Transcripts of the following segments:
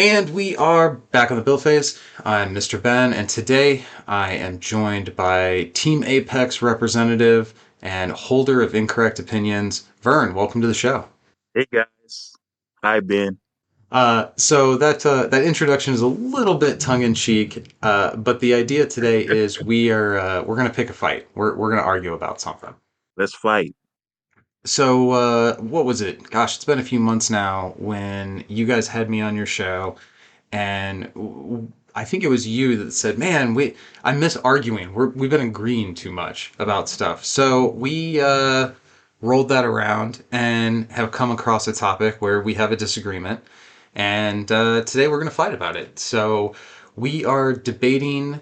And we are back on the build phase. I'm Mr. Ben, and today I am joined by Team Apex representative and holder of incorrect opinions, Vern. Welcome to the show. Hey guys, hi Ben. So that introduction is a little bit tongue in cheek, but the idea today is we're gonna pick a fight. We're gonna argue about something. Let's fight. So what was it? Gosh, it's been a few months now when you guys had me on your show, and I think it was you that said, "Man, I miss arguing. We've been agreeing too much about stuff." So we rolled that around and have come across a topic where we have a disagreement, and today we're going to fight about it. So we are debating,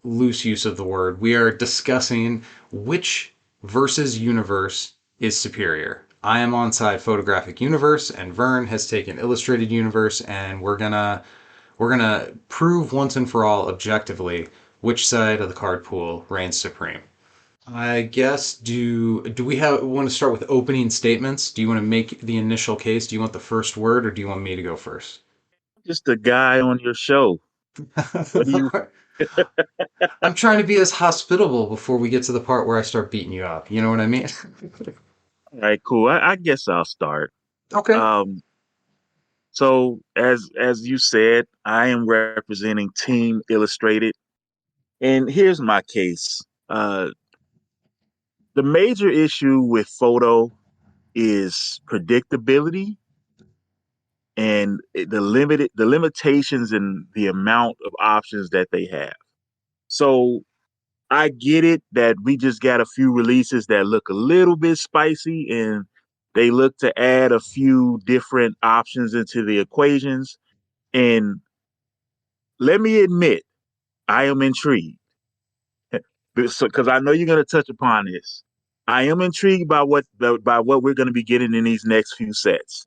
loose use of the word. We are discussing which versus universe is superior. I am on side photographic universe, and Vern has taken illustrated universe, and we're gonna prove once and for all objectively which side of the card pool reigns supreme. I guess do we want to start with opening statements? Do you want to make the initial case? Do you want the first word, or do you want me to go first? Just a guy on your show. What do you? I'm trying to be as hospitable before we get to the part where I start beating you up. You know what I mean? All right, cool. I guess I'll start. Okay. Um, so as you said, I am representing Team Illustrated, and here's my case. Uh, the major issue with photo is predictability and the limitations and the amount of options that they have. So I get it that we just got a few releases that look a little bit spicy and they look to add a few different options into the equations. And let me admit, I am intrigued because I know you're going to touch upon this. I am intrigued by what we're going to be getting in these next few sets.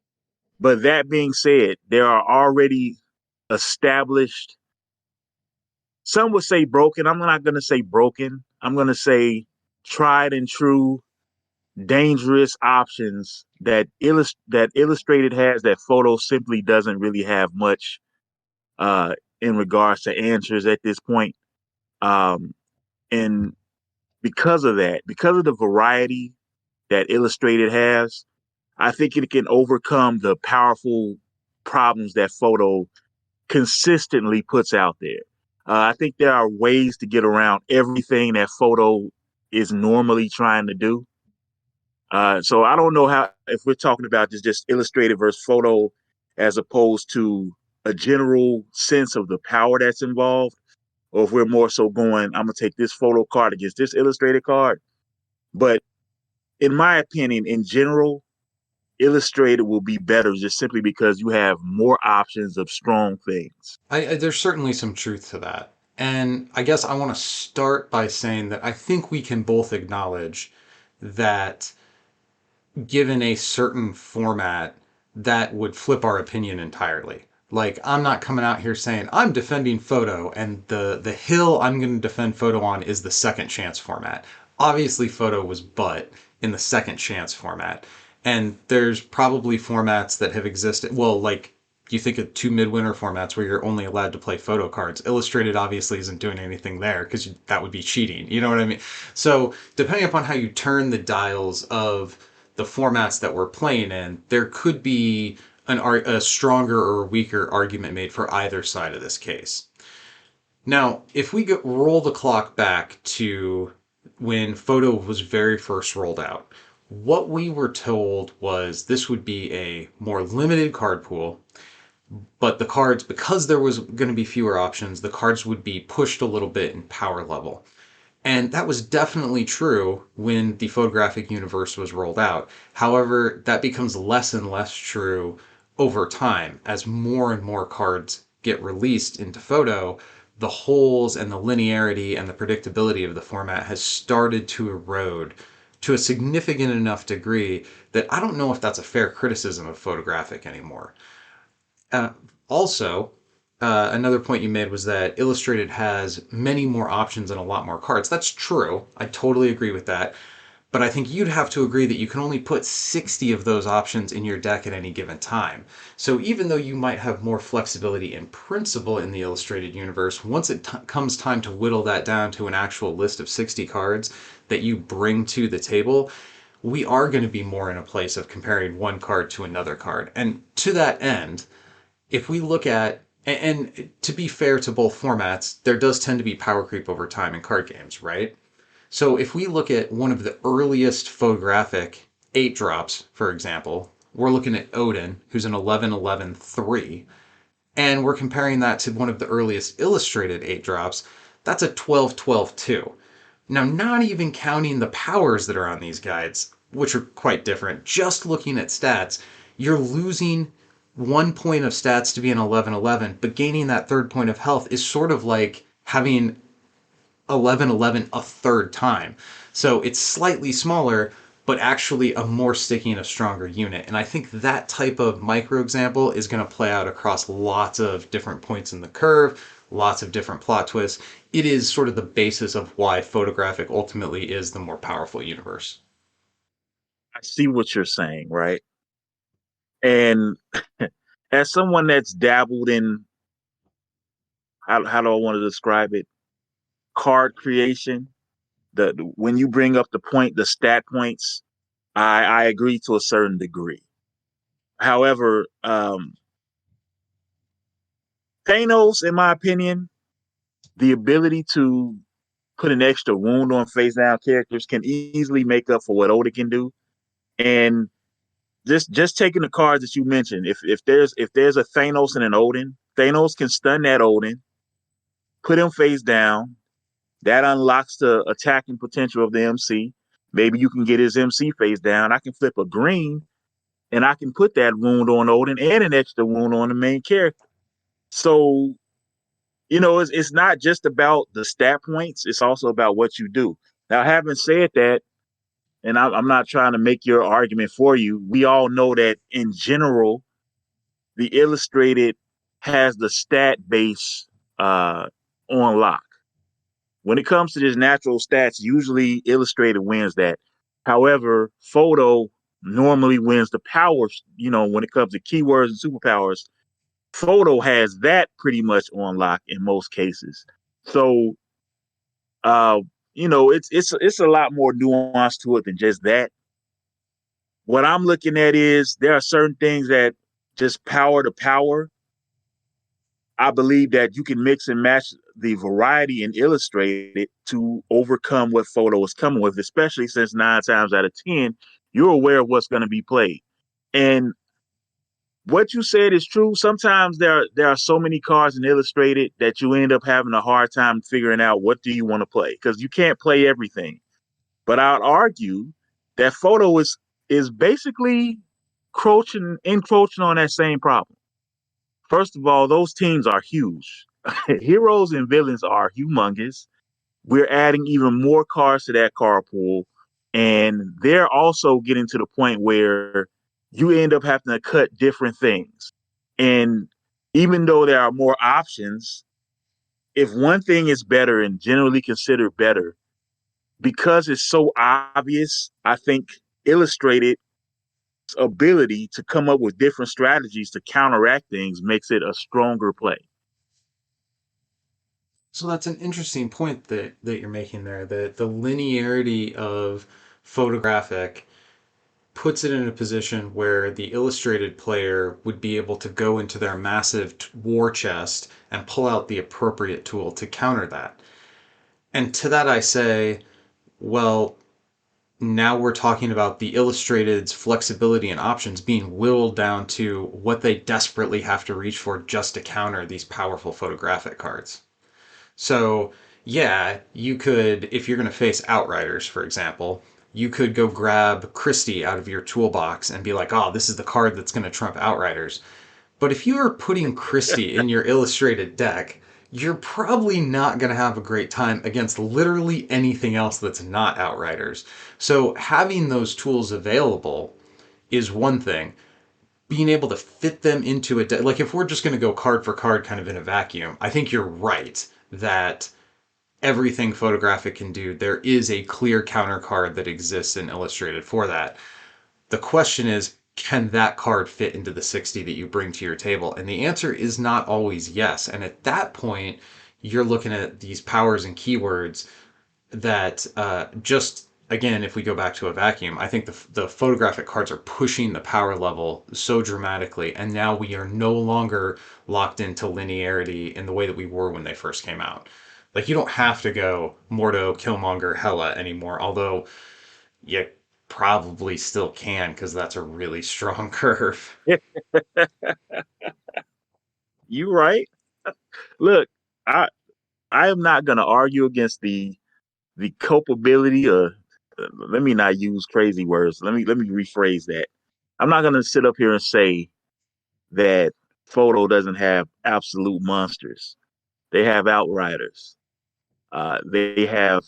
But that being said, there are already established. Some would say broken. I'm not going to say broken. I'm going to say tried and true dangerous options that Illustrated has that Photo simply doesn't really have much in regards to answers at this point. Um, and because of that, because of the variety that Illustrated has, I think it can overcome the powerful problems that Photo consistently puts out there. I think there are ways to get around everything that Photo is normally trying to do. So I don't know how if we're talking about just illustrated versus photo as opposed to a general sense of the power that's involved, or if we're more so going, I'm gonna take this photo card against this illustrated card. But in my opinion, in general, illustrated will be better just simply because you have more options of strong things. There's certainly some truth to that. And I guess I want to start by saying that I think we can both acknowledge that given a certain format, that would flip our opinion entirely. Like, I'm not coming out here saying I'm defending photo, and the hill I'm going to defend photo on is the second chance format. Obviously, photo was but in the second chance format. And there's probably formats that have existed. Well, like you think of two midwinter formats where you're only allowed to play photo cards. Illustrated obviously isn't doing anything there because that would be cheating. You know what I mean? So depending upon how you turn the dials of the formats that we're playing in, there could be a stronger or weaker argument made for either side of this case. Now, if we roll the clock back to when photo was very first rolled out, what we were told was this would be a more limited card pool, but the cards, because there was going to be fewer options, the cards would be pushed a little bit in power level. And that was definitely true when the photographic universe was rolled out. However, that becomes less and less true over time as more and more cards get released into photo. The holes and the linearity and the predictability of the format has started to erode to a significant enough degree that I don't know if that's a fair criticism of photographic anymore. Uh, also, another point you made was that Illustrated has many more options and a lot more cards. That's true. I totally agree with that. But I think you'd have to agree that you can only put 60 of those options in your deck at any given time. So even though you might have more flexibility in principle in the illustrated universe, once it comes time to whittle that down to an actual list of 60 cards that you bring to the table, we are going to be more in a place of comparing one card to another card. And to that end, if we look at, and to be fair to both formats, there does tend to be power creep over time in card games, right? So if we look at one of the earliest photographic 8 drops, for example, we're looking at Odin, who's an 11-11-3, and we're comparing that to one of the earliest illustrated 8 drops, that's a 12-12-2. Now, not even counting the powers that are on these guides, which are quite different, just looking at stats, you're losing 1 point of stats to be an 11-11, but gaining that third point of health is sort of like having 11-11 a third time. So it's slightly smaller, but actually a more sticky and a stronger unit. And I think that type of micro example is going to play out across lots of different points in the curve, lots of different plot twists. It is sort of the basis of why photographic ultimately is the more powerful universe. I see what you're saying, right? And as someone that's dabbled in, how do I want to describe it? Card creation. When you bring up the stat points, I agree to a certain degree. However, Thanos, in my opinion, the ability to put an extra wound on face down characters can easily make up for what Oda can do. And just taking the cards that you mentioned, if there's a Thanos and an Odin, Thanos can stun that Odin, put him face down. That unlocks the attacking potential of the MC. Maybe you can get his MC face down. I can flip a green and I can put that wound on Odin and an extra wound on the main character. So, it's not just about the stat points, it's also about what you do. Now, having said that, and I'm not trying to make your argument for you, we all know that in general, the illustrated has the stat base on lock. When it comes to just natural stats, usually illustrated wins that. However, photo normally wins the powers, when it comes to keywords and superpowers. Photo has that pretty much on lock in most cases. So, uh, it's a lot more nuance to it than just that. What I'm looking at is there are certain things that just power to power. I believe that you can mix and match the variety and illustrate it to overcome what photo is coming with, especially since 9 times out of 10, you're aware of what's going to be played. And what you said is true. Sometimes there are so many cards in illustrated that you end up having a hard time figuring out what do you want to play because you can't play everything. But I'd argue that photo is basically encroaching on that same problem. First of all, those teams are huge. Heroes and villains are humongous. We're adding even more cards to that card pool. And they're also getting to the point where you end up having to cut different things. And even though there are more options, if one thing is better and generally considered better, because it's so obvious, I think Illustrated ability to come up with different strategies to counteract things makes it a stronger play. So that's an interesting point that you're making there. That the linearity of photographic puts it in a position where the illustrated player would be able to go into their massive war chest and pull out the appropriate tool to counter that. And to that I say, well, now we're talking about the illustrated's flexibility and options being whittled down to what they desperately have to reach for just to counter these powerful photographic cards. So, yeah, you could, if you're going to face Outriders, for example, you could go grab Christie out of your toolbox and be like, oh, this is the card that's going to trump Outriders. But if you are putting Christie in your illustrated deck, you're probably not going to have a great time against literally anything else that's not Outriders. So having those tools available is one thing. Being able to fit them into a deck, like if we're just going to go card for card kind of in a vacuum, I think you're right that everything photographic can do, there is a clear counter card that exists in Illustrated for that. The question is, can that card fit into the 60 that you bring to your table? And the answer is not always yes. And at that point, you're looking at these powers and keywords that just again, if we go back to a vacuum, I think the photographic cards are pushing the power level so dramatically, and now we are no longer locked into linearity in the way that we were when they first came out. Like you don't have to go Mordo, Killmonger, Hela anymore, although you probably still can because that's a really strong curve. You right. Look, I I am not going to argue against the culpability of. Let me not use crazy words. Let me rephrase that. I'm not going to sit up here and say that photo doesn't have absolute monsters. They have outriders. They have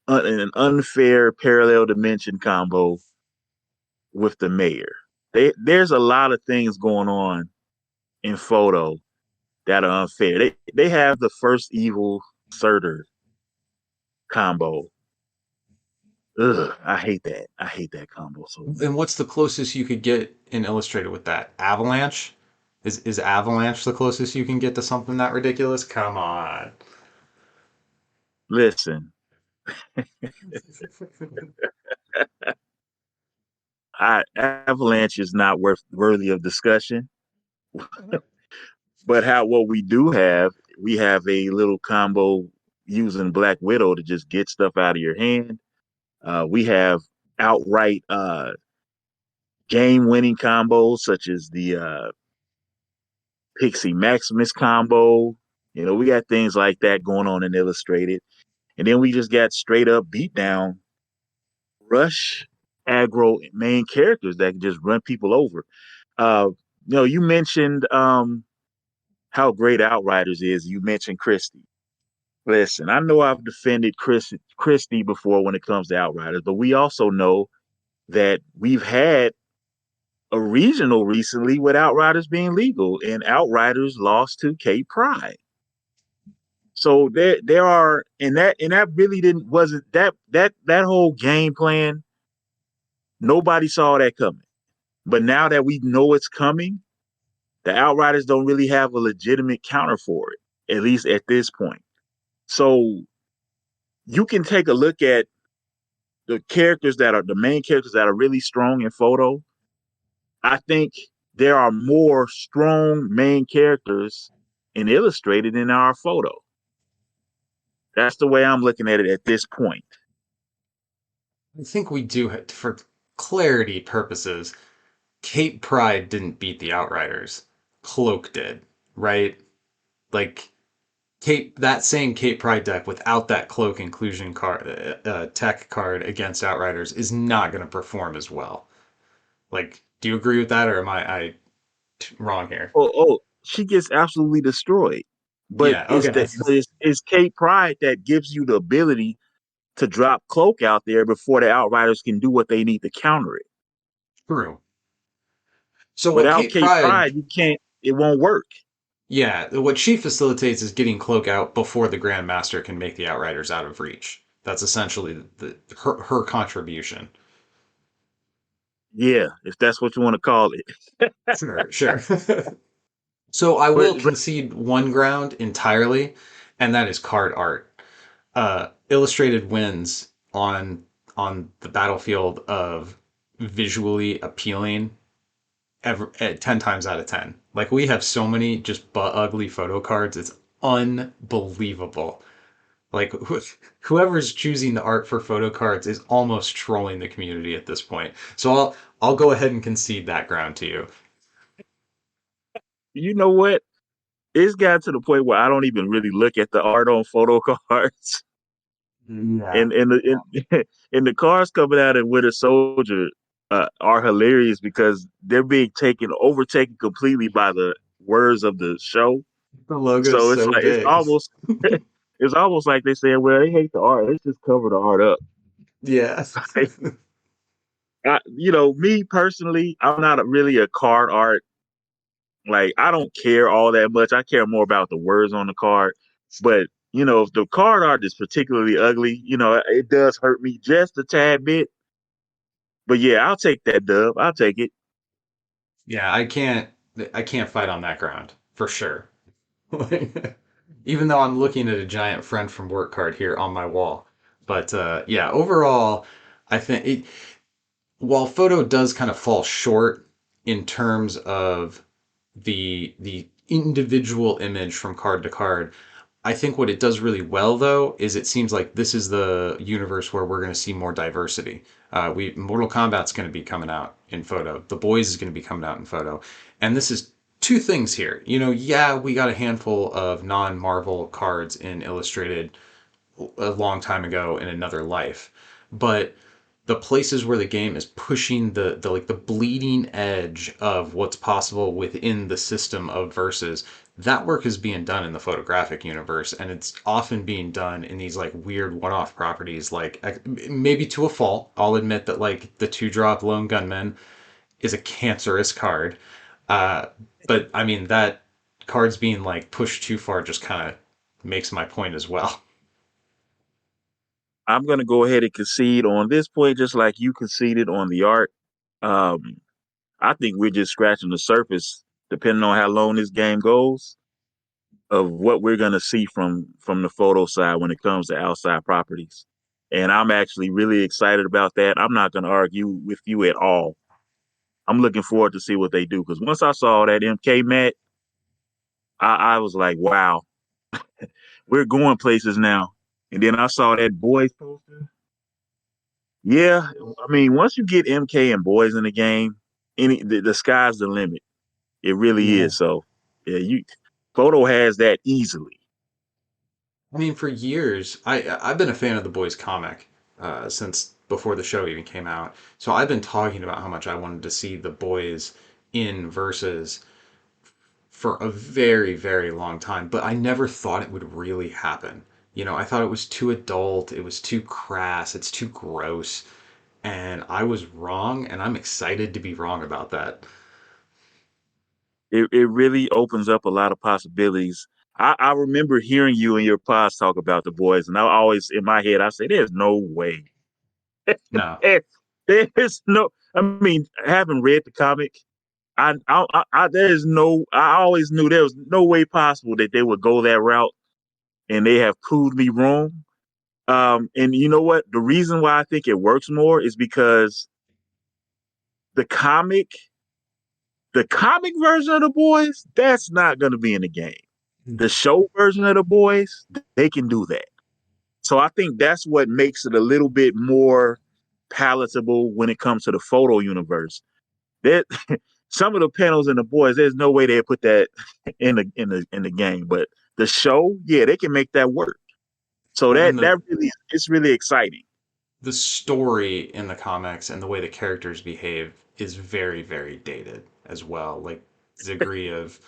an unfair parallel dimension combo with the mayor. There's a lot of things going on in photo that are unfair. They have the first evil Surtur combo. Ugh, I hate that. I hate that combo so much. And what's the closest you could get in Illustrated with that? Avalanche? Is Avalanche the closest you can get to something that ridiculous? Come on. Listen, Avalanche is not worthy of discussion. But how what we do have, we have a little combo using Black Widow to just get stuff out of your hand. We have outright game winning combos such as the Pixie Maximus combo. You know, we got things like that going on in Illustrated. And then we just got straight up beat down rush aggro main characters that can just run people over. Uh, you mentioned how great Outriders is. You mentioned Christie. Listen, I know I've defended Christie before when it comes to Outriders, but we also know that we've had a regional recently with Outriders being legal, and Outriders lost to Cape Pride. So there are, and that really didn't wasn't that whole game plan. Nobody saw that coming. But now that we know it's coming, the Outriders don't really have a legitimate counter for it, at least at this point. So you can take a look at the characters that are the main characters that are really strong in photo. I think there are more strong main characters in Illustrated than our photo. That's the way I'm looking at it at this point. I think we do, for clarity purposes, Cape Pride didn't beat the Outriders. Cloak did, right? Like that same Cape Pride deck without that Cloak inclusion card, tech card against Outriders is not going to perform as well. Like, do you agree with that, or am I wrong here? She gets absolutely destroyed. But Yeah. Okay. it's Kate Pride that gives you the ability to drop Cloak out there before the Outriders can do what they need to counter it. True. So what Without Cape Kate Pride, Pride, you can't. It won't work. yeah, what she facilitates is getting Cloak out before the Grandmaster can make the Outriders out of reach. That's essentially her contribution. Yeah, if that's what you want to call it. Sure, sure. So I but will but concede one ground entirely, and that is card art. Illustrated wins on the battlefield of visually appealing 10 times out of 10. Like we have so many just butt ugly photo cards. It's unbelievable. Like whoever's choosing the art for photo cards is almost trolling the community at this point. So I'll go ahead and concede that ground to you. you know what? It's got to the point where I don't even really look at the art on photo cards. Yeah. And the cars coming out in Winter Soldier are hilarious because they're being overtaken completely by the words of the show. The logo's So so big. it's almost like they say, well, they hate the art. Let's just cover the art up. Yeah. Me personally, I'm not really a card art. Like I don't care all that much. I care more about the words on the card. But if the card art is particularly ugly, it does hurt me just a tad bit. But yeah, I'll take that dub. I'll take it. Yeah, I can't fight on that ground for sure. Even though I'm looking at a giant friend from work card here on my wall. But yeah, overall, I think while photo does kind of fall short in terms of the individual image from card to card, I think what it does really well though is it seems like this is the universe where we're going to see more diversity. We Mortal Kombat's going to be coming out in photo. The Boys is going to be coming out in photo, and this is two things here. Yeah, we got a handful of non-Marvel cards in Illustrated a long time ago in another life, but the places where the game is pushing the like the bleeding edge of what's possible within the system of verses, that work is being done in the photographic universe, and it's often being done in these like weird one-off properties, like maybe to a fault. I'll admit that like the two drop lone gunman is a cancerous card, uh, but I mean that card's being like pushed too far just kind of makes my point as well. I'm gonna go ahead and concede on this point, just like you conceded on the art. Um, I think we're just scratching the surface, depending on how long this game goes, of what we're gonna see from the photo side when it comes to outside properties. And I'm actually really excited about that. I'm not gonna argue with you at all. I'm looking forward to see what they do because once I saw that MK mat, I was like, wow, we're going places now. And then I saw that boys poster. Yeah, I mean, once you get MK and boys in the game, the sky's the limit. It really Yeah. is. So, yeah, you photo has that easily. I mean, for years, I've been a fan of the Boys comic since before the show even came out. So I've been talking about how much I wanted to see the Boys in verses for a very, very long time, but I never thought it would really happen. I thought it was too adult, it was too crass, it's too gross, and I was wrong, and I'm excited to be wrong about that. It really opens up a lot of possibilities. I remember hearing you and your pods talk about the boys, and I always in my head I say, "There's no way." No. There's no. I mean, having read the comic, there's no. I always knew there was no way possible that they would go that route, and they have proved me wrong. And you know what? The reason why I think it works more is because the comic, the comic version of the boys, that's not going to be in the game. The show version of the boys, they can do that. So I think that's what makes it a little bit more palatable when it comes to the photo universe. That some of the panels in the boys, there's no way they put that in the game. But the show, yeah, they can make that work. So Well, that and that really it's really exciting. the story in the comics and the way the characters behave is very, very dated as well. Like the degree of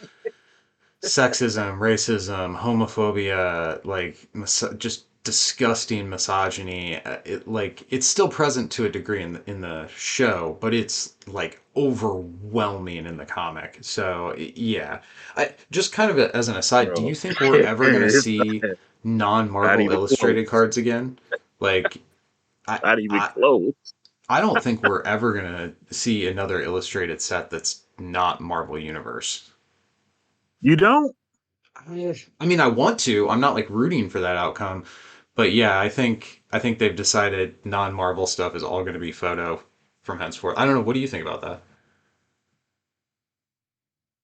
sexism, racism, homophobia, like just disgusting misogyny. It's still present to a degree in the show, but it's like overwhelming in the comic. So yeah, I just kind of as an aside, do Bro. you think we're ever gonna It's see not non-Marvel even illustrated close. cards again? Like I Not even I close. I don't think we're ever gonna see another illustrated set that's not Marvel Universe. You don't? I mean, I want to. I'm not like rooting for that outcome, but yeah, I think they've decided non-Marvel stuff is all going to be photo from henceforth. I don't know. What do you think about that?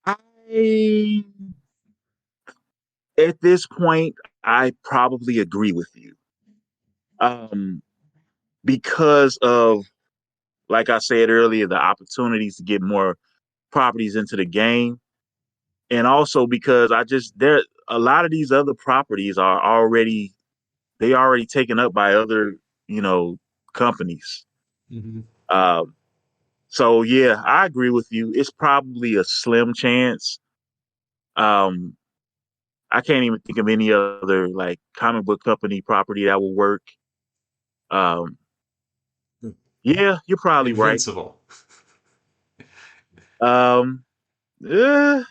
I At this point, I probably agree with you. Um, because of, like I said earlier, the opportunities to get more properties into the game. And also because there a lot of these other properties are already taken up by other, you know, companies. Hmm. Um, so yeah, I agree with you. It's probably a slim chance. Um, I can't even think of any other like comic book company property that will work. Um, yeah, you're probably right. Um, eh,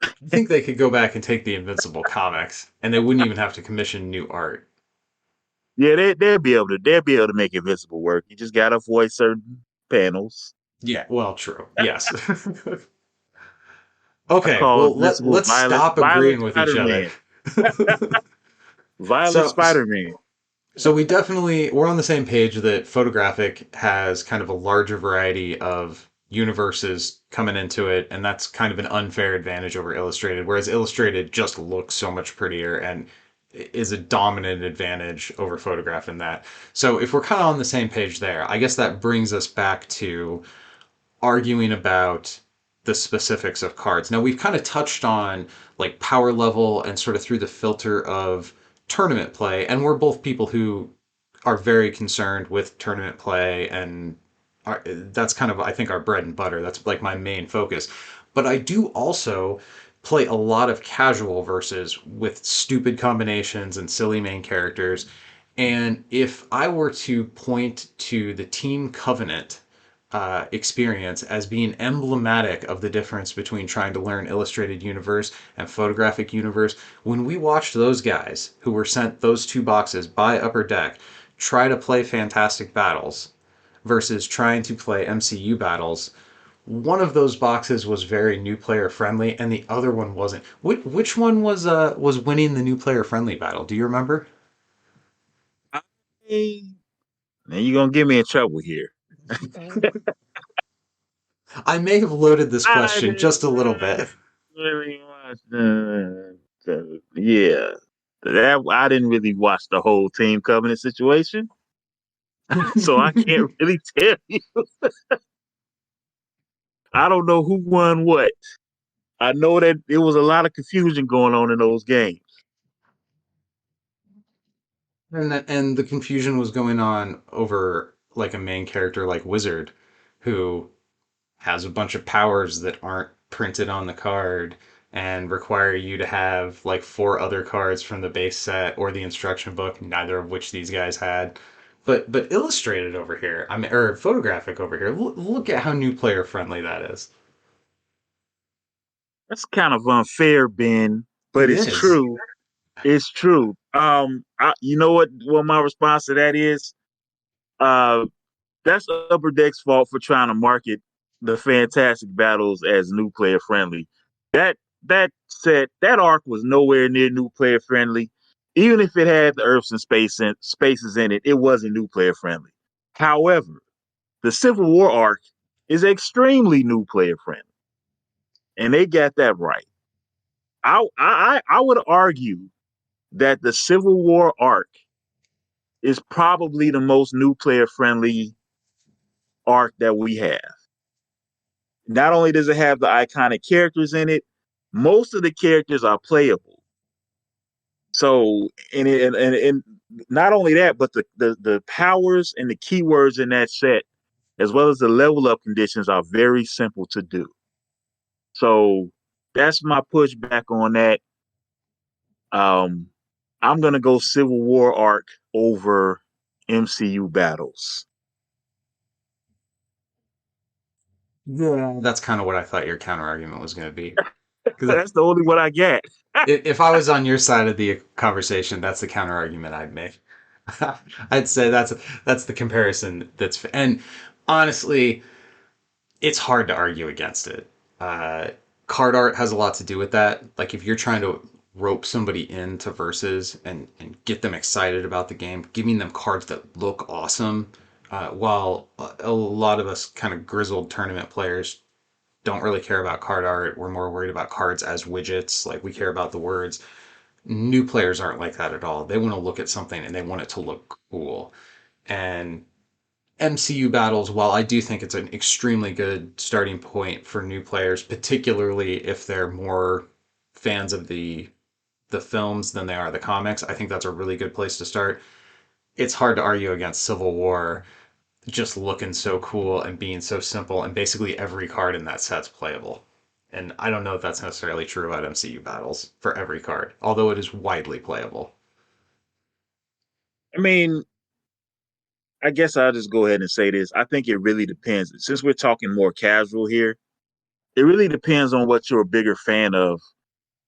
I think they could go back and take the Invincible comics, and they wouldn't even have to commission new art. Yeah, they'll be able to make Invincible work. You just gotta avoid certain panels. Yeah, well, true. Yes. I Okay, call well Invincible let's stop Violent agreeing with each other. Spider-Man. Violent so Spider-Man. so we're on the same page that Photographic has kind of a larger variety of universes coming into it, and that's kind of an unfair advantage over Illustrated, whereas Illustrated just looks so much prettier and is a dominant advantage over Photograph in that. So if we're kind of on the same page there, I guess that brings us back to arguing about the specifics of cards. Now we've kind of touched on like power level and sort of through the filter of tournament play, and we're both people who are very concerned with tournament play, and that's kind of I think our bread and butter. That's like my main focus. But I do also play a lot of casual versus with stupid combinations and silly main characters. And if I were to point to the Team Covenant experience as being emblematic of the difference between trying to learn Illustrated Universe and Photographic Universe. When we watched those guys who were sent those two boxes by Upper Deck try to play Fantastic Battles versus trying to play MCU battles, one of those boxes was very new player friendly, and the other one wasn't. Which one was winning the new player friendly battle? Do you remember? I, now you're gonna get me in trouble here. I may have loaded this I question didn't just a little bit. really watch yeah. That I didn't really watch the whole Team Covenant situation, so I can't really tell you. I don't know who won what. I know that there was a lot of confusion going on in those games. And the confusion was going on over like a main character like Wizard, who has a bunch of powers that aren't printed on the card and require you to have like four other cards from the base set or the instruction book, neither of which these guys had. But illustrated over here, I mean, or photographic over here. Look at how new player friendly that is. That's kind of unfair, Ben, but It it's is. true. It's true. You know what? What my response to that is? Uh, that's Upper Deck's fault for trying to market the Fantastic Battles as new player friendly. That that arc was nowhere near new player friendly. Even if it had the Earths and spaces in it, it wasn't new player friendly. However, the Civil War arc is extremely new player friendly, and they got that right. I would argue that the Civil War arc is probably the most new player friendly arc that we have. Not only does it have the iconic characters in it, most of the characters are playable. So, and not only that, but the powers and the keywords in that set, as well as the level up conditions, are very simple to do. So that's my pushback on that. Um, I'm gonna go Civil War arc over MCU battles. Yeah. That's kind of what I thought your counter argument was going to be. Because That's the only one I get. if I was on your side of the conversation, that's the counter argument I'd make. I'd say that's the comparison and honestly, it's hard to argue against it. Uh, Card art has a lot to do with that. Like if you're trying to rope somebody into verses and get them excited about the game, giving them cards that look awesome. While a lot of us kind of grizzled tournament players don't really care about card art, we're more worried about cards as widgets. Like we care about the words. New players aren't like that at all. They want to look at something and they want it to look cool. And MCU battles, while I do think it's an extremely good starting point for new players, particularly if they're more fans of the films than they are the comics, I think that's a really good place to start. It's hard to argue against Civil War just looking so cool and being so simple, and basically every card in that set's playable. And I don't know if that's necessarily true about MCU battles for every card, although it is widely playable. I mean, I guess I'll just go ahead and say this. I think it really depends. Since we're talking more casual here, it really depends on what you're a bigger fan of.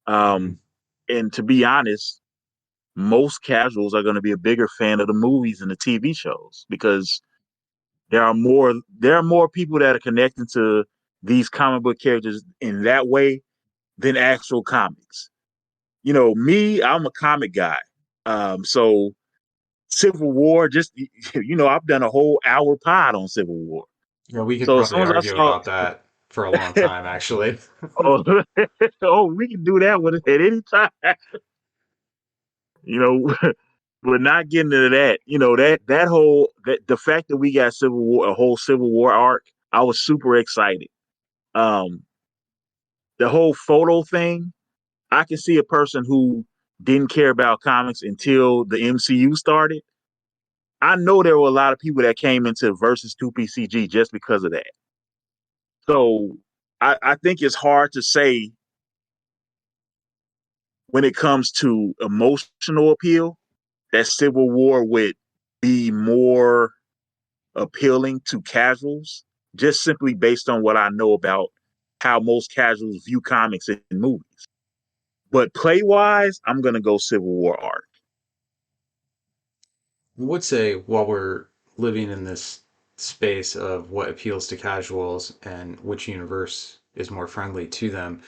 Mhm. Um, and to be honest, most casuals are going to be a bigger fan of the movies and the TV shows because there are more people that are connecting to these comic book characters in that way than actual comics. You know, me, I'm a comic guy. So Civil War, just I've done a whole hour pod on Civil War. Yeah, we could So as probably soon as I argue saw, about that for a long time, actually. oh, oh, we can do that with it at any time. You know, we're not getting into that. You know that whole that the fact that we got Civil War, a whole Civil War arc, I was super excited. Um, the whole photo thing, I can see a person who didn't care about comics until the MCU started. I know there were a lot of people that came into versus 2PCG just because of that. So I think it's hard to say when it comes to emotional appeal that Civil War would be more appealing to casuals, just simply based on what I know about how most casuals view comics and movies. But play wise, I'm gonna go Civil War arc. I would say while we're living in this space of what appeals to casuals and which universe is more friendly to them,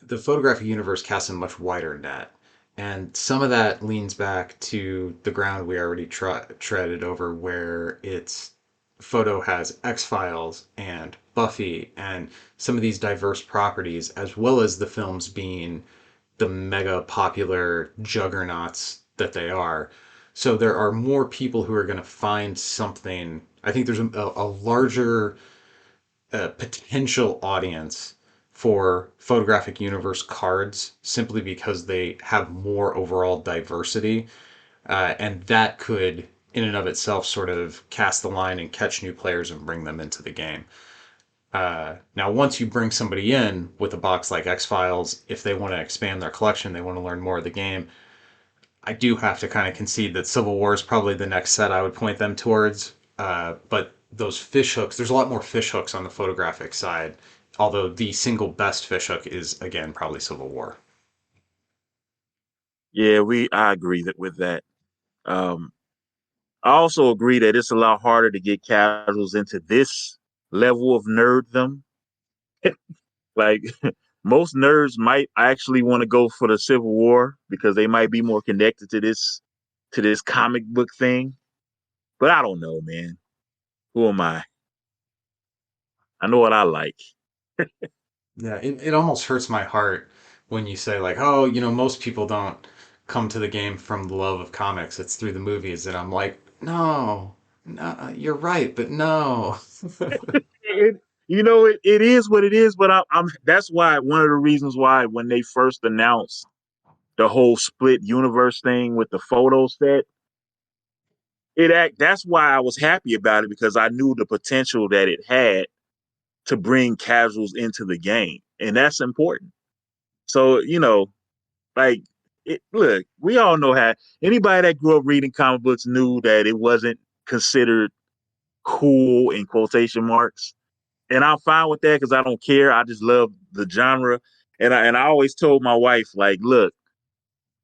the photographic universe casts a much wider net. And some of that leans back to the ground we already treaded over, where it's photo has X Files and Buffy and some of these diverse properties, as well as the films being the mega popular juggernauts that they are. So there are more people who are going to find something. I think there's a larger potential audience for photographic universe cards simply because they have more overall diversity. And that could, in and of itself, sort of cast the line and catch new players and bring them into the game. Now, once you bring somebody in with a box like X Files, if they want to expand their collection, they want to learn more of the game, I do have to kind of concede that Civil War is probably the next set I would point them towards. But those fish hooks, there's a lot more fish hooks on the photographic side. Although the single best fish hook is again probably Civil War. Yeah, we I agree with that. Um, I also agree that it's a lot harder to get casuals into this level of nerddom. Like most nerds might actually want to go for the Civil War because they might be more connected to this comic book thing. But I don't know, man. Who am I? I know what I like. Yeah, it almost hurts my heart when you say like, oh, most people don't come to the game from the love of comics. It's through the movies, and I'm like, no, no, you're right, but no. It is what it is. But I'm that's why one of the reasons why when they first announced the whole split universe thing with the photo set, that's why I was happy about it because I knew the potential that it had to bring casuals into the game, and that's important. So like look, we all know how anybody that grew up reading comic books knew that it wasn't considered cool in quotation marks, and I'm fine with that because I don't care. I just love the genre, and I always told my wife like, look,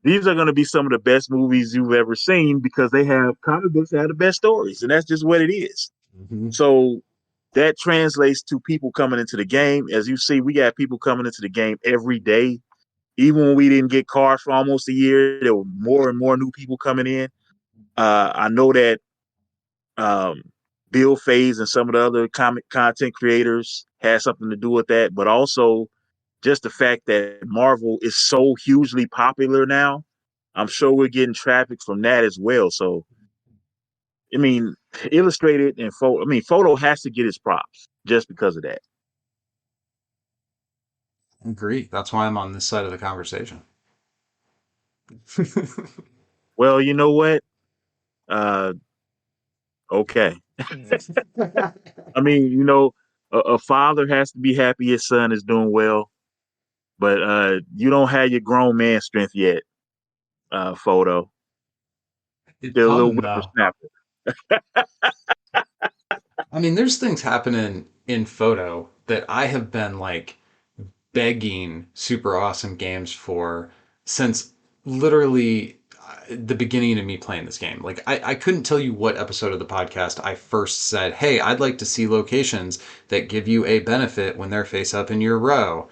these are going to be some of the best movies you've ever seen because they have comic books that have the best stories, and that's just what it is. Mhm. So that translates to people coming into the game. As you see, we got people coming into the game every day. Even when we didn't get cars for almost a year, there were more and more new people coming in. I know that um, Bill Faze and some of the other comic content creators had something to do with that, but also just the fact that Marvel is so hugely popular now. I'm sure we're getting traffic from that as well. So, I mean, Illustrated and Photo has to get its props just because of that. Agree. That's why I'm on this side of the conversation. Well, you know what? Uh, okay. I mean, a father has to be happy his son is doing well, but you don't have your grown man strength yet, Photo. It's Still a little coming though. whippersnapper. I mean, there's things happening in photo that I have been like begging super awesome games for since literally the beginning of me playing this game. Like, I couldn't tell you what episode of the podcast I first said, hey, I'd like to see locations that give you a benefit when they're face up in your row.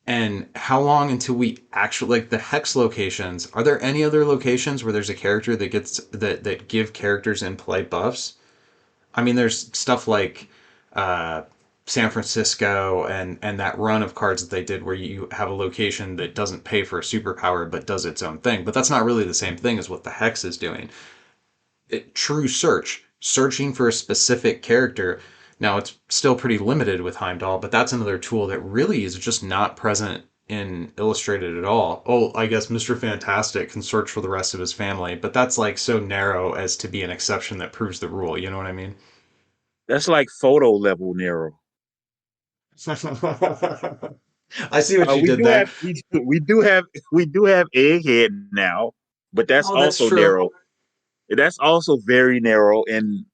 And how long until we actually like the hex locations? Are there any other locations where there's a character that gets that give characters in play buffs? I mean, there's stuff like uh, San Francisco and that run of cards that they did where you have a location that doesn't pay for a superpower but does its own thing. But that's not really the same thing as what the hex is doing. True searching for a specific character. Now it's still pretty limited with Heimdall, but that's another tool that really is just not present in Illustrated at all. Oh, I guess Mr. Fantastic can search for the rest of his family, but that's like so narrow as to be an exception that proves the rule. You know what I mean? That's like photo level narrow. I see what you We did do there. have we do have Egghead now, but that's Oh, that's also true. narrow. That's also very narrow, and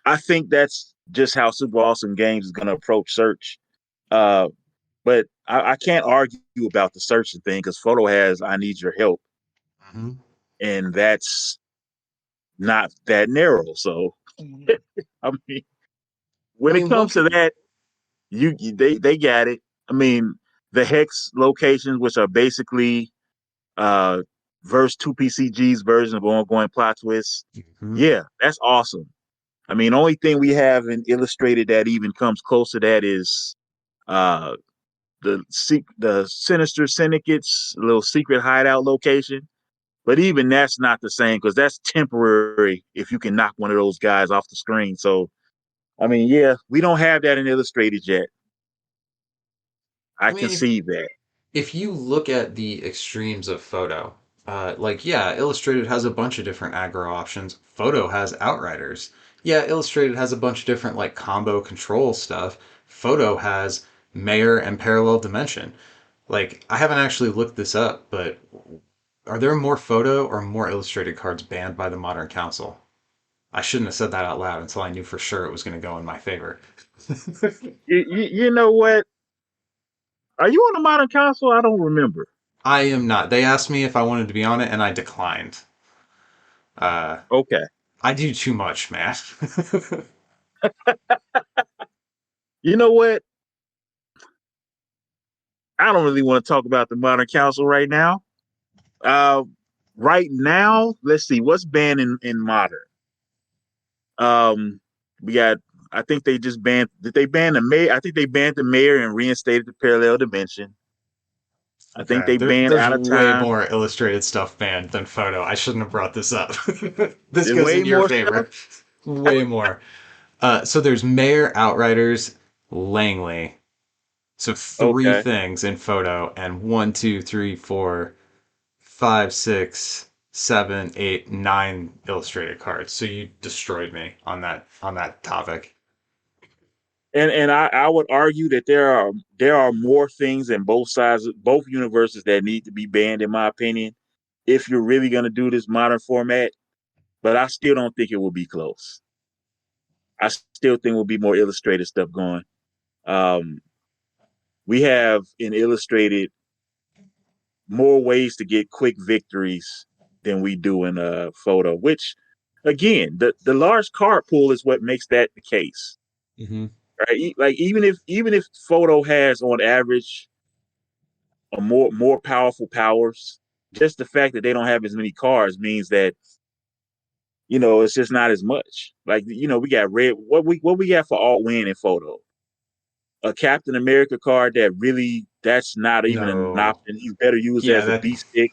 I think that's just how Super Awesome Games is going to approach search. Uh, but I can't argue about the searching thing because Photo has "I need your help," Mhm. and that's not that narrow. So, I mean, I when it mean, what comes to could that, they got it. I mean, the hex locations, which are basically uh verse 2 PCG's version of ongoing plot twists. Mhm. Yeah, that's awesome. I mean, only thing we have in Illustrated that even comes close to that is uh the Sinister Syndicate's little secret hideout location. But even that's not the same because that's temporary if you can knock one of those guys off the screen. So I mean, yeah, we don't have that in Illustrated yet. I I mean, can see that. if you look at the extremes of photo, like, yeah, Illustrated has a bunch of different aggro options. Photo has Outriders. Yeah, Illustrated has a bunch of different like combo control stuff. Photo has Mayor and Parallel Dimension. Like, I haven't actually looked this up, but are there more photo or more Illustrated cards banned by the Modern Council? I shouldn't have said that out loud until I knew for sure it was going to go in my favor. You know what? Are you on the modern console? I don't remember. I am not. They asked me if I wanted to be on it, and I declined. Uh, Okay. I do too much, man. You know what? I don't really want to talk about the modern console right now. Uh, right now, let's see what's banned in modern. Um, we got. I think they just banned. Did they ban the mayor? I think they banned the mayor and reinstated the parallel dimension. I think Okay, they banned there's out of way time. more illustrated stuff banned than photo. I shouldn't have brought this up. This There's goes way in your more stuff. favor. Way more. So there's Mayor, Outriders, Langley. So three Okay. things in photo, and one, two, three, four, five, six, seven, eight, nine illustrated cards. So you destroyed me on that topic. And I would argue that there are more things in both sides, both universes that need to be banned, in my opinion, if you're really going to do this modern format. But I still don't think it will be close. I still think will be more illustrated stuff going. Um, we have in illustrated more ways to get quick victories than we do in a photo. Which, again, the large card pool is what makes that the case. Mm-hmm. Right? Like even if photo has on average a more powerful powers, just the fact that they don't have as many cards means that it's just not as much. Like we got red. What we got for alt win in photo? A Captain America card that's not even an No. option. He's better used Yeah, as a B stick.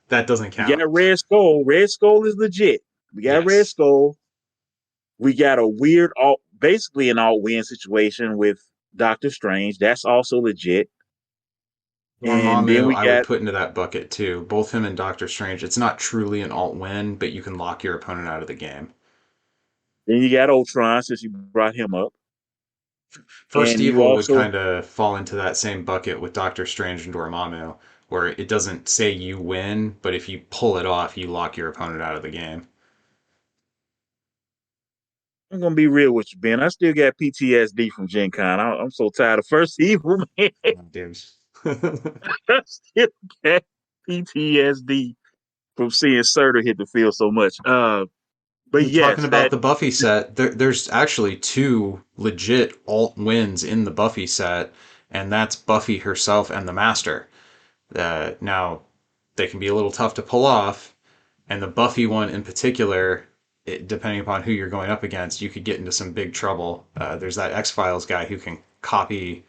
that doesn't We count. got Red Skull. Red Skull is legit. We got Red Yes. Skull. We got a weird basically an alt win situation with Doctor Strange. That's also legit. And then Dormammu, we I would got put into that bucket too. Both him and Doctor Strange. It's not truly an alt win, but you can lock your opponent out of the game. then you got Ultron since you brought him up, First and you Evil would also kind of fall into that same bucket with Doctor Strange and Dormammu, where it doesn't say you win, but if you pull it off, you lock your opponent out of the game. I'm gonna be real with you, Ben. I still got PTSD from Gen Con. I'm so tired of First Evil, man. Oh, dudes. I still got PTSD from seeing Surtur hit the field so much. But You're talking yes, about that the Buffy set. There's actually two legit alt wins in the Buffy set, and that's Buffy herself and the Master. Now, they can be a little tough to pull off, and the Buffy one in particular, depending upon who you're going up against, you could get into some big trouble. There's that X Files guy who can copy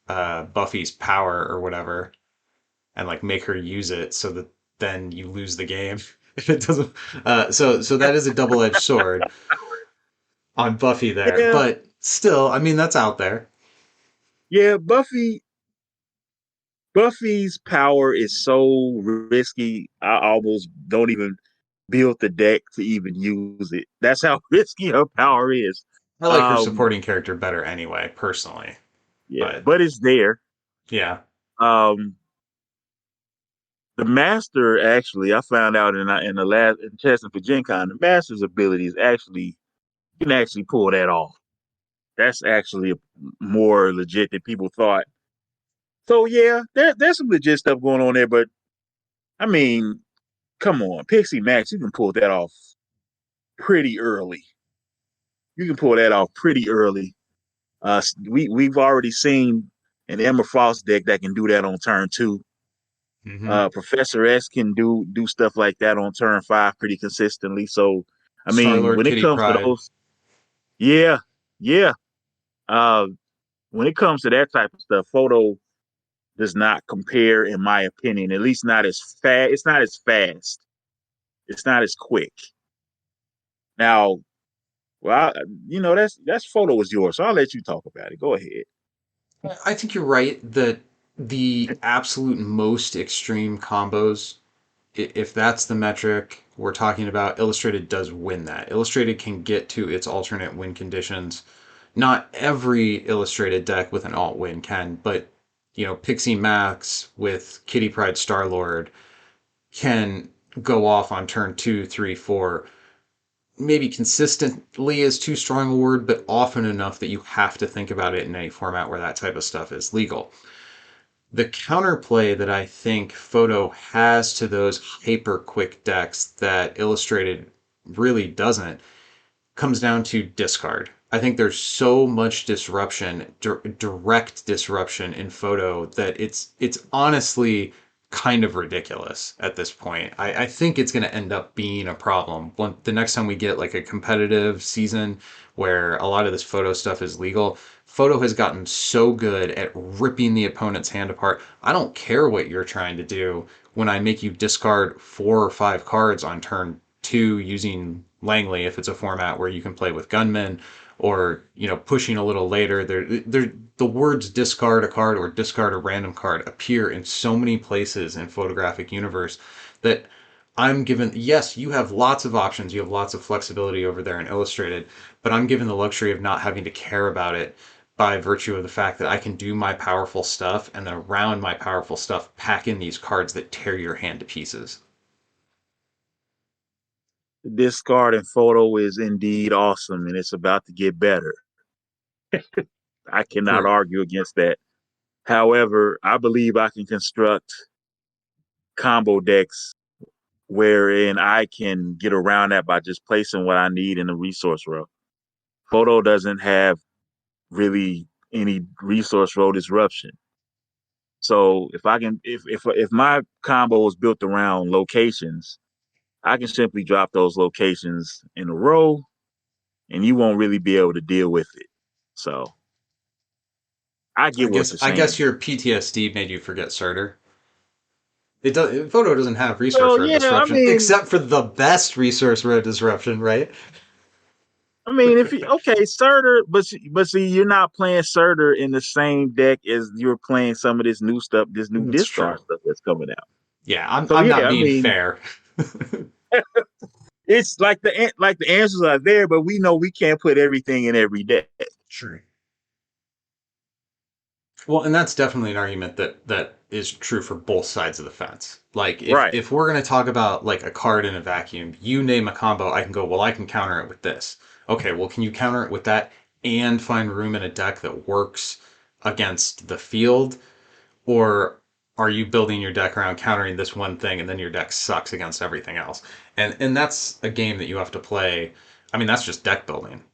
Buffy's power or whatever, and like make her use it so that then you lose the game if it doesn't. So that is a double edged sword on Buffy there, yeah, but still, I mean that's out there. yeah, Buffy's power is so risky. I almost don't even build the deck to even use it. That's how risky her power is. I like her Um, supporting character better anyway, personally. yeah, But but it's there. yeah, Um, the master actually, I found out in the last in testing for Gen Con, the master's ability is actually you can actually pull that off. That's actually more legit than people thought. So yeah, there's some legit stuff going on there, but I mean, come on, Pixie Max, you can pull that off pretty early. You can pull that off pretty early. We've already seen an Emma Frost deck that can do that on turn two. hmm Professor S can do stuff like that on turn five pretty consistently. So, I Star mean, Lord when it Kitty comes to Pride. those, yeah, yeah. Uh, when it comes to that type of stuff, photo does not compare, in my opinion. At least not as fast. It's not as fast. It's not as quick. Now, well, that's photo is yours, so I'll let you talk about it. Go ahead. I think you're right that the absolute most extreme combos, if that's the metric we're talking about, Illustrated does win that. Illustrated can get to its alternate win conditions. Not every Illustrated deck with an alt win can, but Pixie Max with Kitty Pride Star Lord can go off on turn two, three, four. Maybe consistently is too strong a word, but often enough that you have to think about it in any format where that type of stuff is legal. The counterplay that I think Photo has to those hyper quick decks that Illustrated really doesn't comes down to discard. I think there's so much disruption, direct disruption in Photo that it's honestly kind of ridiculous at this point. I think it's going to end up being a problem when the next time we get like a competitive season where a lot of this Photo stuff is legal. Photo has gotten so good at ripping the opponent's hand apart. I don't care what you're trying to do when I make you discard 4 or 5 cards on turn two using Langley if it's a format where you can play with gunmen or pushing a little later. The words discard a card or discard a random card appear in so many places in Photographic Universe that I'm given, yes, you have lots of options, you have lots of flexibility over there in Illustrated, but I'm given the luxury of not having to care about it by virtue of the fact that I can do my powerful stuff and then around my powerful stuff pack in these cards that tear your hand to pieces. The discard and photo is indeed awesome, and it's about to get better. I cannot True. argue against that. However, I believe I can construct combo decks wherein I can get around that by just placing what I need in the resource row. Photo doesn't have really any resource row disruption. So if my combo is built around locations, I can simply drop those locations in a row and you won't really be able to deal with it. So I I get what guess you're I guess saying. your PTSD made you forget Surtur. It does. Photo doesn't have resource Well, road yeah, I disruption, mean, except for the best resource road disruption, right? I mean, if you okay, Surtur, but see, you're not playing Surtur in the same deck as you're playing some of this new stuff, this new It's discard true. stuff that's coming out. Yeah, I'm So I'm yeah, not I being mean, fair. it's like the answers are there, but we know we can't put everything in every deck. True. Well, and that's definitely an argument that is true for both sides of the fence. Like Right. if we're gonna talk about like a card in a vacuum, you name a combo, I can go, well, I can counter it with this. Okay, well, can you counter it with that and find room in a deck that works against the field? Or are you building your deck around countering this one thing and then your deck sucks against everything else? And that's a game that you have to play. I mean, that's just deck building,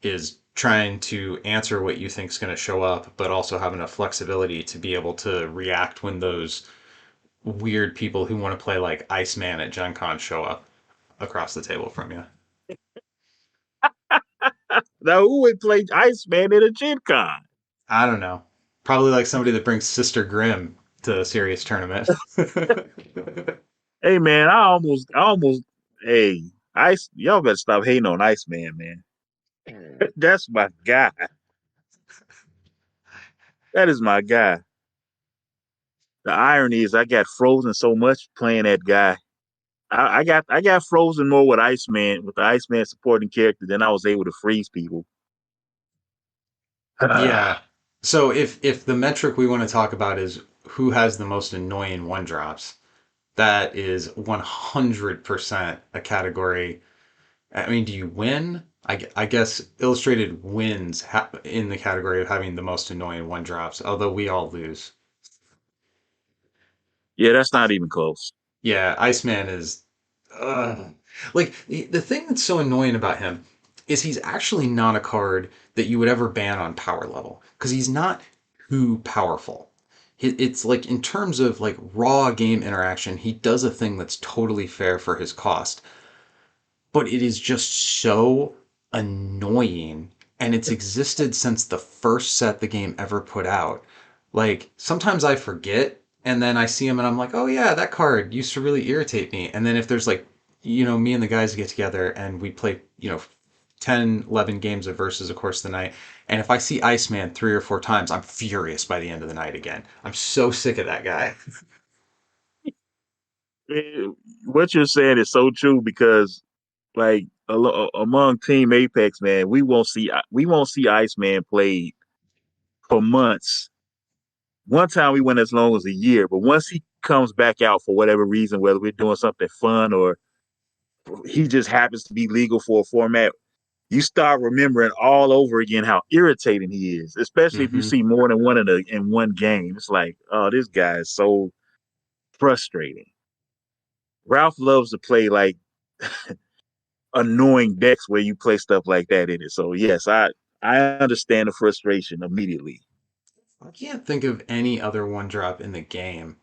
is trying to answer what you think is going to show up, but also have enough flexibility to be able to react when those weird people who want to play like Iceman at Gen Con show up across the table from you. Now, who would play Iceman at a Gen Con? I don't know. Probably like somebody that brings Sister Grimm to a serious tournament. Hey, man, hey, y'all better stop hating on Iceman, man. That's my guy. That is my guy. The irony is, I got frozen so much playing that guy. I got frozen more with Iceman, with the Iceman supporting character, than I was able to freeze people. Yeah. So if the metric we want to talk about is who has the most annoying one drops, that is 100% a category. I mean, do you win? I guess Illustrated wins in the category of having the most annoying one drops, although we all lose. Yeah, that's not even close. Yeah, Iceman is. Ugh. Like, the thing that's so annoying about him is he's actually not a card that you would ever ban on power level because he's not too powerful. It's like in terms of like raw game interaction, he does a thing that's totally fair for his cost, but it is just so annoying, and it's existed since the first set the game ever put out. Like sometimes I forget and then I see him and I'm like, "Oh yeah, that card used to really irritate me." And then if there's like, me and the guys get together and we play, 10, 11 games of versus of course the night, and if I see Iceman 3 or 4 times, I'm furious by the end of the night again. I'm so sick of that guy. Eh, What you're saying is so true because, like, among Team Apex, man, we won't see Iceman played for months. One time we went as long as a year, but once he comes back out for whatever reason, whether we're doing something fun or he just happens to be legal for a format, you start remembering all over again how irritating he is, especially if you Mhm. see more than one in one game. It's like, oh, this guy is so frustrating. Ralph loves to play like annoying decks where you play stuff like that in it. So yes, I understand the frustration immediately. I can't think of any other one drop in the game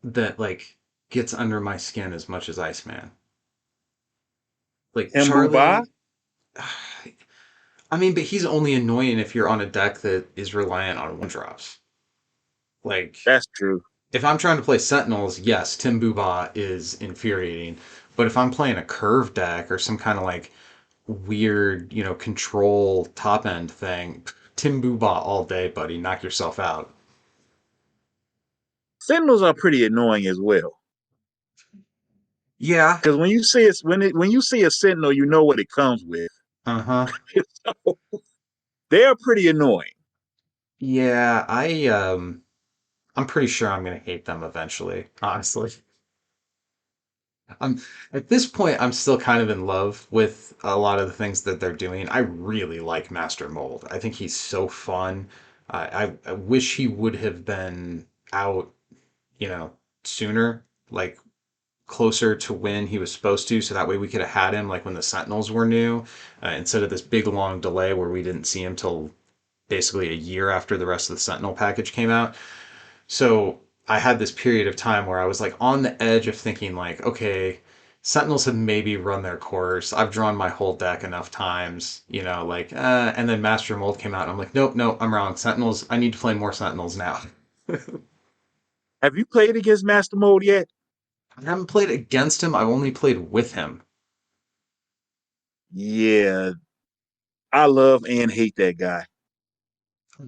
that like gets under my skin as much as Iceman. Like Himbuba, Charlie, I mean, but he's only annoying if you're on a deck that is reliant on one drops. Like that's true. if I'm trying to play Sentinels, yes, Tim Buba is infuriating. But if I'm playing a curve deck or some kind of like weird, control top end thing, Tim Buba all day, buddy. Knock yourself out. Sentinels are pretty annoying as well. Yeah. Because when you see a Sentinel, you know what it comes with. Uh huh. So they're pretty annoying. Yeah, I'm pretty sure I'm gonna hate them eventually, honestly. I'm At this point I'm still kind of in love with a lot of the things that they're doing. I really like Master Mold. I think he's so fun. I wish he would have been out, you know, sooner, like closer to when he was supposed to, so that way we could have had him like when the Sentinels were new, instead of this big long delay where we didn't see him till basically a year after the rest of the Sentinel package came out. So I had this period of time where I was like on the edge of thinking like, okay, Sentinels have maybe run their course. I've drawn my whole deck enough times, and then Master Mold came out and I'm like, nope, nope, I'm wrong. Sentinels, I need to play more Sentinels now. Have you played against Master Mode yet? I haven't played against him, I've only played with him. Yeah, I love and hate that guy.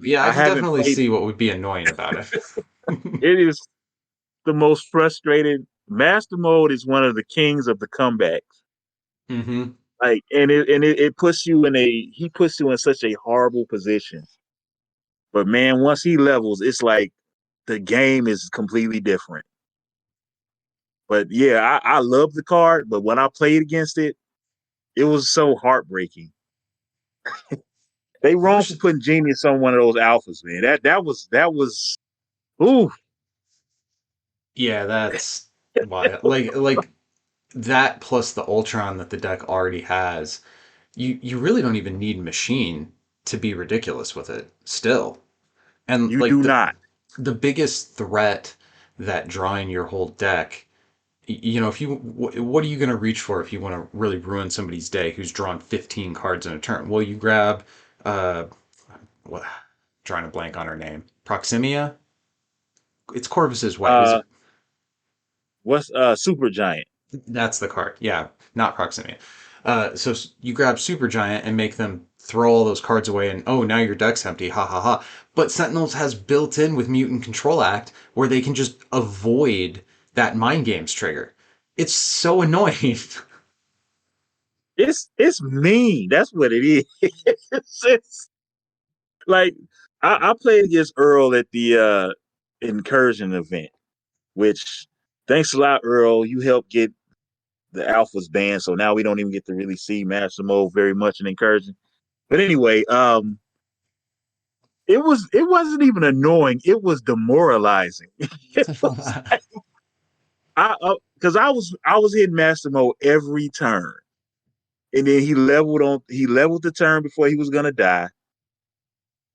Yeah, I I can haven't definitely played. see what would be annoying about it. It is the most frustrated. Master Mode is one of the kings of the comebacks. hmm Like, and it puts you in a he puts you in such a horrible position. But man, once he levels, it's like the game is completely different. But yeah, I love the card, but when I played against it, it was so heartbreaking. They I wrong wish. for putting Genius on one of those alphas, man. That was ooh. Yeah, that's why. Like that plus the Ultron that the deck already has. You really don't even need machine to be ridiculous with it still. And You like do not. the biggest threat that drawing your whole deck, you know, if you what are you going to reach for if you want to really ruin somebody's day who's drawn 15 cards in a turn? Well, you grab uh what trying to blank on her name. Proximia? It's Corvus's wife. Is Uh it what's Super Giant? That's the card. Yeah, not Proximia. So you grab Supergiant and make them throw all those cards away, and oh, now your deck's empty. Ha ha ha. But Sentinels has built in with Mutant Control Act where they can just avoid that Mind Games trigger. It's so annoying. It's mean. That's what it is. It's like I played against Earl at the incursion event, which thanks a lot, Earl. You helped get the alphas banned, so now we don't even get to really see Master Mode very much in incursion. But anyway, it wasn't even annoying. It was demoralizing. It was I because I was hitting Master Mode every turn, and then he leveled the turn before he was gonna die,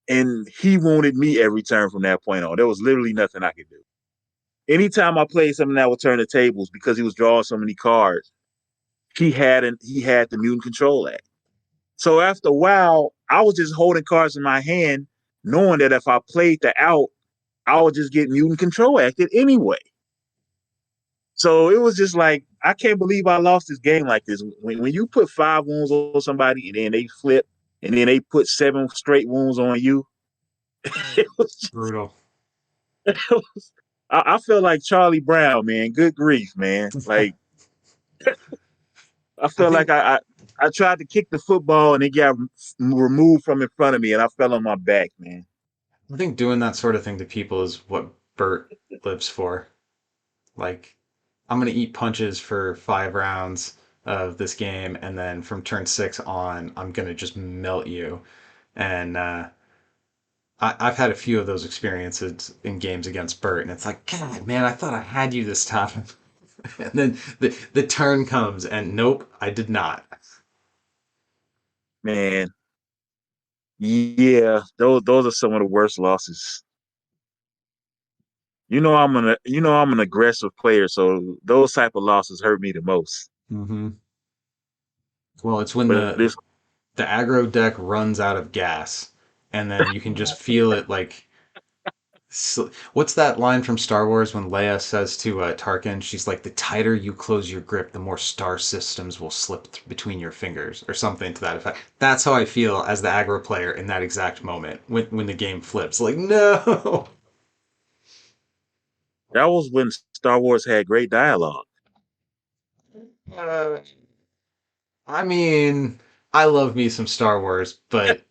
and he wounded me every turn from that point on. There was literally nothing I could do. Anytime I played something that would turn the tables because he was drawing so many cards, he had the mutant control act. So after a while, I was just holding cards in my hand, knowing that if I played the out, I would just get mutant control acted anyway. So it was just like I can't believe I lost this game like this. When you put 5 wounds on somebody and then they flip and then they put 7 straight wounds on you, it was, Brutal. it was I felt like Charlie Brown, man. Good grief, man. Like I I felt like think I tried to kick the football and it got removed from in front of me and I fell on my back, man. I think doing that sort of thing to people is what Bert lives for. Like, I'm gonna eat punches for 5 rounds of this game, and then from turn 6 on, I'm gonna just melt you. And I've had a few of those experiences in games against Bert, and it's like, God, man, I thought I had you this time. And then the turn comes, and nope, I did not. Man, yeah, those are some of the worst losses. You know I'm an aggressive player, so those type of losses hurt me the most. Hmm. Well, it's when But the aggro deck runs out of gas, and then you can just feel it like. What's that line from Star Wars when Leia says to Tarkin? She's like, "The tighter you close your grip, the more star systems will slip between your fingers," or something to that effect. That's how I feel as the aggro player in that exact moment when the game flips. Like, no. that was when Star Wars had great dialogue. Uh, I mean, I love me some Star Wars, but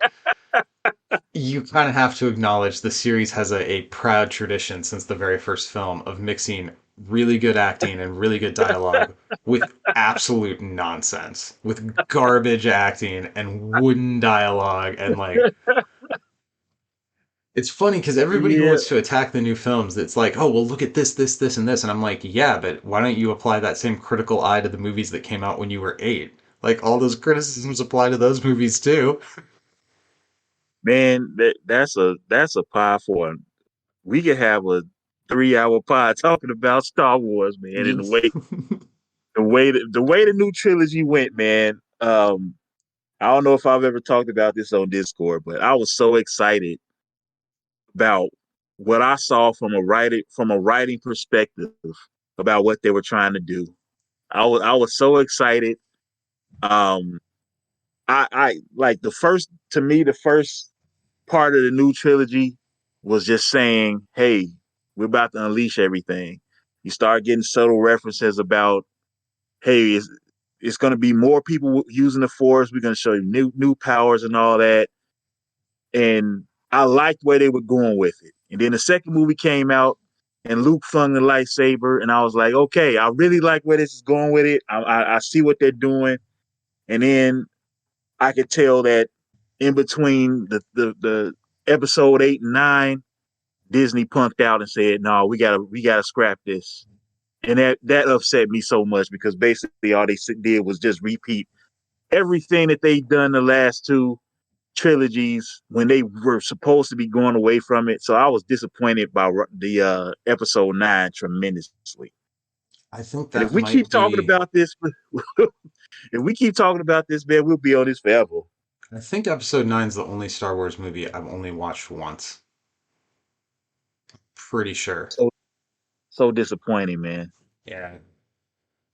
you kind of have to acknowledge the series has a proud tradition since the very first film of mixing really good acting and really good dialogue with absolute nonsense, with garbage acting and wooden dialogue. And like, it's funny because everybody who Yeah, wants to attack the new films, it's like, oh, well, look at this, this, this, and this. And I'm like, yeah, but why don't you apply that same critical eye to the movies that came out when you were 8? Like, all those criticisms apply to those movies too. man, that's a pod for one. We could have a 3 hour pod talking about Star Wars, man, and the way the new trilogy went, man. I don't know if I've ever talked about this on Discord, but I was so excited about what I saw from a writing perspective about what they were trying to do. I was so excited. Um, I like the first part of the new trilogy was just saying, "Hey, we're about to unleash everything." You start getting subtle references about, "Hey, it's going to be more people using the Force. We're going to show you new powers and all that." And I liked where they were going with it. And then the second movie came out, and Luke flung the lightsaber, and I was like, okay, I really like where this is going with it. I see what they're doing, and then I could tell that in between the episode 8 and 9, Disney punked out and said, "No, we gotta scrap this," and that upset me so much because basically all they did was just repeat everything that they done the last two trilogies when they were supposed to be going away from it. So I was disappointed by the episode 9 tremendously. I think And if that we keep might talking be. about this, if we keep talking about this, man, we'll be on this forever. I think Episode 9 is the only Star Wars movie I've only watched once. Pretty sure. So so disappointing, man. Yeah.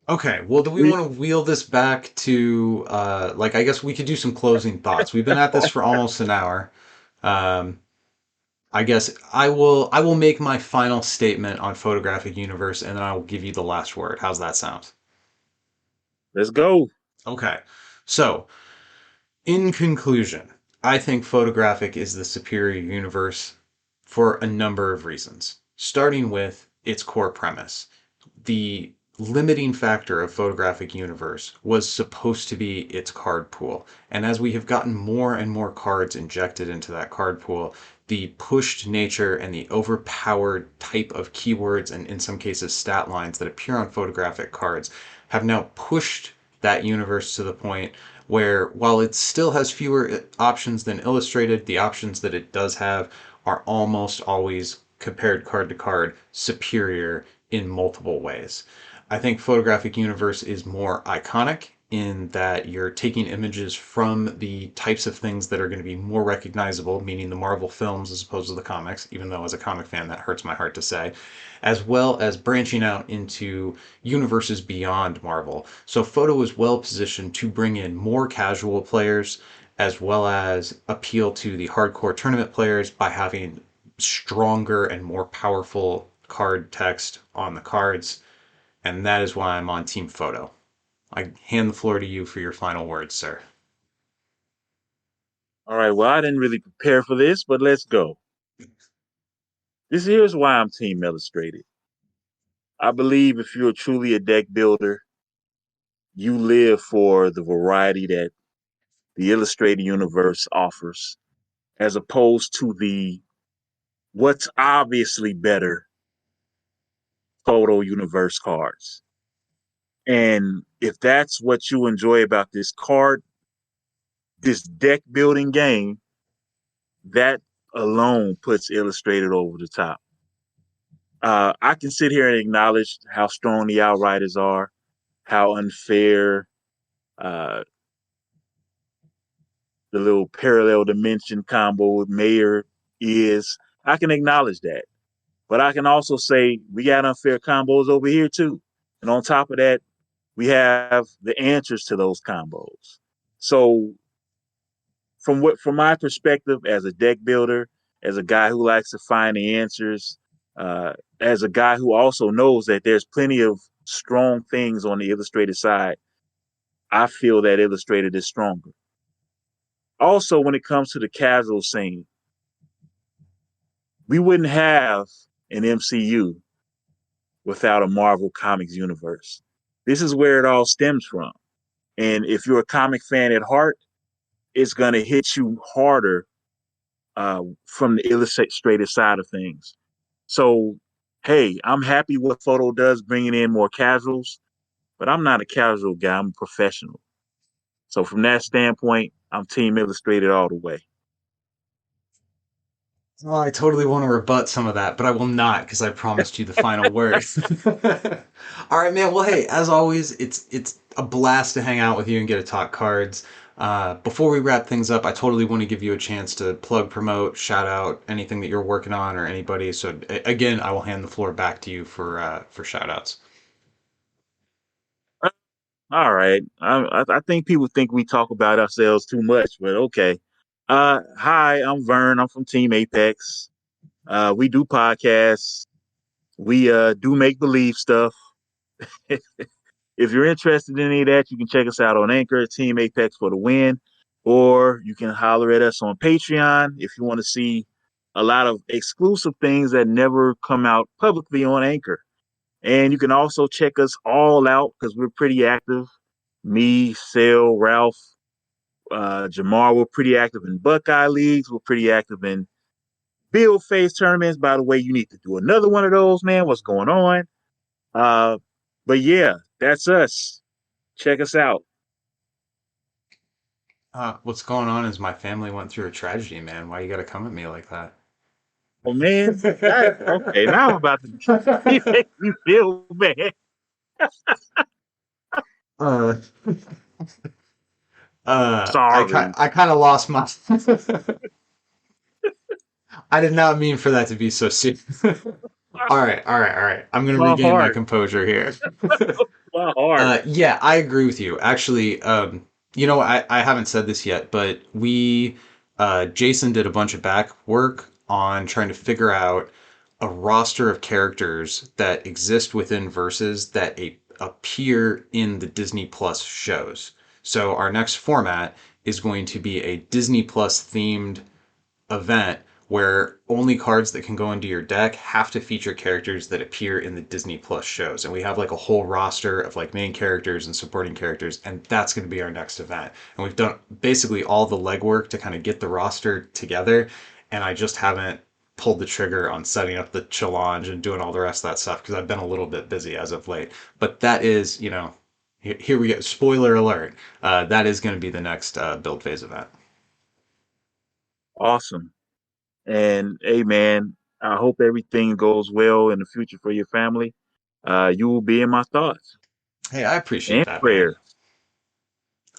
Okay, well, do we We want to wheel this back to, like, I guess we could do some closing thoughts. We've been at this for almost an hour. Um, I guess I will make my final statement on Photographic Universe, and then I will give you the last word. How's that sound? Let's go. Okay. So, in conclusion, I think Photographic is the superior universe for a number of reasons, starting with its core premise. The limiting factor of Photographic Universe was supposed to be its card pool. And as we have gotten more and more cards injected into that card pool, the pushed nature and the overpowered type of keywords and in some cases stat lines that appear on photographic cards have now pushed that universe to the point where while it still has fewer options than Illustrated, the options that it does have are almost always compared card to card superior in multiple ways. I think Photographic Universe is more iconic in that you're taking images from the types of things that are going to be more recognizable, meaning the Marvel films as opposed to the comics, even though as a comic fan that hurts my heart to say, as well as branching out into universes beyond Marvel. So Photo is well positioned to bring in more casual players as well as appeal to the hardcore tournament players by having stronger and more powerful card text on the cards, and that is why I'm on Team Photo. I hand the floor to you for your final words, sir. All right. Well, I didn't really prepare for this, but let's go. This here's why I'm Team Illustrated. I believe if you're truly a deck builder, you live for the variety that the Illustrated universe offers, as opposed to the what's obviously better photo universe cards. And if that's what you enjoy about this deck building game, that alone puts Illustrated over the top. I can sit here and acknowledge how strong the Outriders are, how unfair uh, the little parallel dimension combo with Mayor is. I can acknowledge that. But I can also say we got unfair combos over here too. And on top of that, we have the answers to those combos. So from my perspective as a deck builder, as a guy who likes to find the answers, uh, as a guy who also knows that there's plenty of strong things on the illustrated side, I feel that illustrated is stronger. Also, when it comes to the casual scene, we wouldn't have an MCU without a Marvel Comics universe. This is where it all stems from. And if you're a comic fan at heart, it's going to hit you harder from the illustrated side of things. So, hey, I'm happy what Photo does, bringing in more casuals, but I'm not a casual guy. I'm a professional. So, from that standpoint, I'm Team Illustrated all the way. Oh, I totally want to rebut some of that, but I will not because I promised you the final word. All right, man. Well, hey, as always, it's a blast to hang out with you and get to talk cards. Before we wrap things up, I totally want to give you a chance to plug, promote, shout out anything that you're working on or anybody. So again, I will hand the floor back to you for shout outs. All right. I think people think we talk about ourselves too much, but okay. Hi, I'm Vern. I'm from Team Apex. We do podcasts. We do make believe stuff. If you're interested in any of that, you can check us out on Anchor, Team Apex for the win, or you can holler at us on Patreon if you want to see a lot of exclusive things that never come out publicly on Anchor. And you can also check us all out because we're pretty active. Me, Sale, Ralph, Jamar, we're pretty active in Buckeye leagues. We're pretty active in Build Phase tournaments. By the way, you need to do another one of those, man. What's going on? Uh, but yeah, that's us. Check us out. What's going on is my family went through a tragedy, man. Why you gotta come at me like that? Oh man, that okay. Now I'm about to make me feel bad. uh, Sorry. I kind of lost my. I did not mean for that to be so serious. All right. I'm gonna My regain my heart. composure here. My heart. Yeah, I agree with you. Actually, you know, I haven't said this yet, but Jason did a bunch of back work on trying to figure out a roster of characters that exist within Verses that appear in the Disney Plus shows. So our next format is going to be a Disney Plus themed event where only cards that can go into your deck have to feature characters that appear in the Disney Plus shows. And we have like a whole roster of like main characters and supporting characters, and that's going to be our next event. And we've done basically all the legwork to kind of get the roster together, and I just haven't pulled the trigger on setting up the challenge and doing all the rest of that stuff because I've been a little bit busy as of late. But that is, you know, here we go. Spoiler alert. That is going to be the next build phase event. Awesome. And hey, man, I hope everything goes well in the future for your family. You will be in my thoughts Hey, I appreciate and that, man. prayers.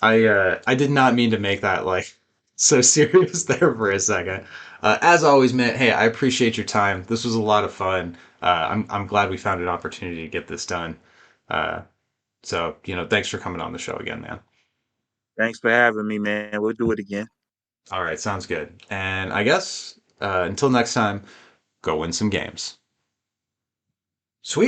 I did not mean to make that like so serious there for a second. As always, man. Hey, I appreciate your time. This was a lot of fun. I'm glad we found an opportunity to get this done. Uh, so you know, thanks for coming on the show again, man. Thanks for having me, man. We'll do it again. All right, sounds good. And I guess until next time, go win some games.